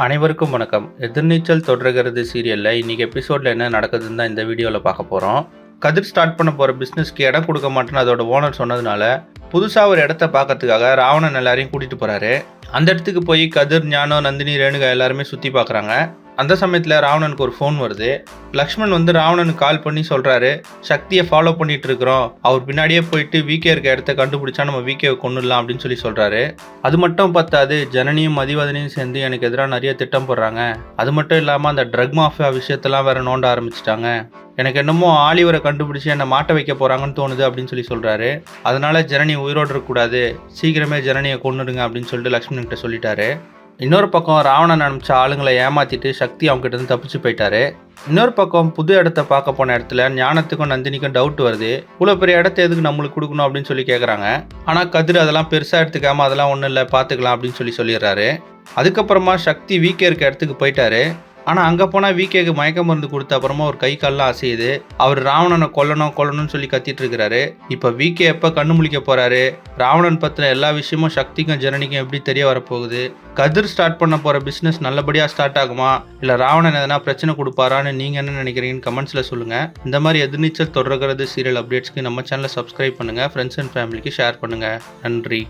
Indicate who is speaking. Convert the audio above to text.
Speaker 1: அனைவருக்கும் வணக்கம். எதிர்நீச்சல் தொடர்கிறது சீரியலில் இன்றைக்கி எபிசோடில் என்ன நடக்குதுன்னு தான் இந்த வீடியோவில் பார்க்க போகிறோம். கதிர் ஸ்டார்ட் பண்ண போகிற பிஸ்னஸ்க்கு இடம் கொடுக்க மாட்டேன்னு அதோட ஓனர் சொன்னதுனால புதுசாக ஒரு இடத்த பார்க்கறதுக்காக ராவணன் எல்லாரையும் கூட்டிகிட்டு போகிறாரு. அந்த இடத்துக்கு போய் கதிர், ஞானம், நந்தினி, ரேணுகா எல்லாருமே சுற்றி பார்க்குறாங்க. அந்த சமயத்தில் ராவணனுக்கு ஒரு ஃபோன் வருது. லக்ஷ்மண் ராவணனுக்கு கால் பண்ணி சொல்கிறாரு, சக்தியை ஃபாலோ பண்ணிட்டு இருக்கிறோம், அவர் பின்னாடியே போயிட்டு விகே இருக்க இடத்த கண்டுபிடிச்சா நம்ம விகேவை கொண்டுடலாம் அப்படின்னு சொல்லி சொல்கிறாரு. அது மட்டும் பத்தாது, ஜனனியும் மதிவதனையும் சேர்ந்து எனக்கு எதிராக நிறைய திட்டம் போடுறாங்க. அது மட்டும் இல்லாமல் அந்த ட்ரக் மாஃபியா விஷயத்தெல்லாம் வேற நோண்ட ஆரம்பிச்சிட்டாங்க. எனக்கு என்னமோ ஆலிவரை கண்டுபிடிச்சி என்னை மாட்ட வைக்க போகிறாங்கன்னு தோணுது அப்படின்னு சொல்லி சொல்கிறாரு. அதனால ஜனனி உயிரோடு இருக்கக்கூடாது, சீக்கிரமே ஜனனியை கொண்டுடுங்க அப்படின்னு சொல்லிட்டு லக்ஷ்மணன்கிட்ட சொல்லிட்டாரு. இன்னொரு பக்கம் ராவணன் அனுப்பிச்ச ஆளுங்களை ஏமாற்றிட்டு சக்தி அவங்ககிட்ட இருந்து தப்பிச்சு போயிட்டாரு. இன்னொரு பக்கம் புது இடத்த பார்க்க போன இடத்துல ஞானத்துக்கும் நந்தினிக்கும் டவுட் வருது. இவ்வளோ பெரிய இடத்த எதுக்கு நம்மளுக்கு கொடுக்கணும் அப்படின்னு சொல்லி கேட்குறாங்க. ஆனால் கதிர் அதெல்லாம் பெருசாக எடுத்துக்காமல் அதெல்லாம் ஒன்றும் இல்லை, பார்த்துக்கலாம் அப்படின்னு சொல்லிடுறாரு. அதுக்கப்புறமா சக்தி விகே இருக்க இடத்துக்கு போயிட்டாரு. ஆனால் அங்கே போனால் விகேக்கு மயக்க மருந்து கொடுத்த அப்புறமா ஒரு கை கால்லாம் அசையுது. அவர் ராவணனை கொல்லணும்னு சொல்லி கத்திட்டு இருக்கிறாரு. இப்போ விகே எப்போ கண்ணு முழிக்க போகிறாரு? ராவணன் பற்றின எல்லா விஷயமும் சக்திக்கும் ஜனனிக்கும் எப்படி தெரிய வரப்போகுது? கதிர் ஸ்டார்ட் பண்ண போகிற பிஸ்னஸ் நல்லபடியாக ஸ்டார்ட் ஆகுமா, இல்லை ராவணன் எதனா பிரச்சனை கொடுப்பாரான்னு நீங்கள் என்ன நினைக்கிறீங்கன்னு கமெண்ட்ஸில் சொல்லுங்கள். இந்த மாதிரி எதிர்நீச்சல் தொடர்கிறது சீரியல் அப்டேட்ஸ்க்கு நம்ம சேனலை சப்ஸ்கிரைப் பண்ணுங்கள், ஃப்ரெண்ட்ஸ் அண்ட் ஃபேமிலிக்கு ஷேர் பண்ணுங்கள். நன்றி.